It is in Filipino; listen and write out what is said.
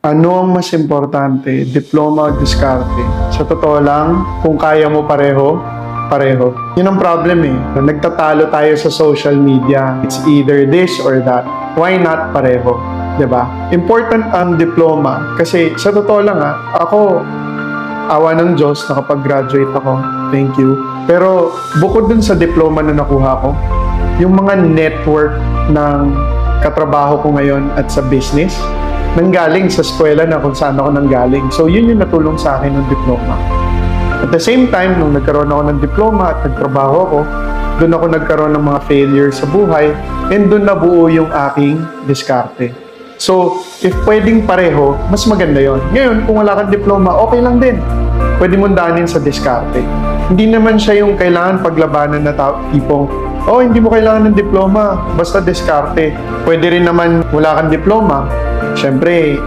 Ano ang mas importante, diploma o diskarte? Sa totoo lang, kung kaya mo pareho, pareho. Yun ang problem eh. Nagtatalo tayo sa social media. It's either this or that. Why not pareho? 'Di ba? Important ang diploma kasi sa totoo lang ako, awa ng Diyos, nakapag-graduate ako. Thank you. Pero bukod dun sa diploma na nakuha ko, yung mga network ng katrabaho ko ngayon at sa business, nanggaling sa eskwela na kung saan ako nanggaling. So, yun yung natulong sa akin ng diploma. At the same time, nung nagkaroon ako ng diploma at nagtrabaho ako, doon ako nagkaroon ng mga failures sa buhay and doon nabuo yung aking diskarte. So, if pwedeng pareho, mas maganda yon. Ngayon, kung wala kang diploma, okay lang din. Pwede mong daanin sa diskarte. Hindi naman siya yung kailangan paglabanan na tipong, hindi mo kailangan ng diploma, basta diskarte. Pwede rin naman wala kang diploma. Siyempre,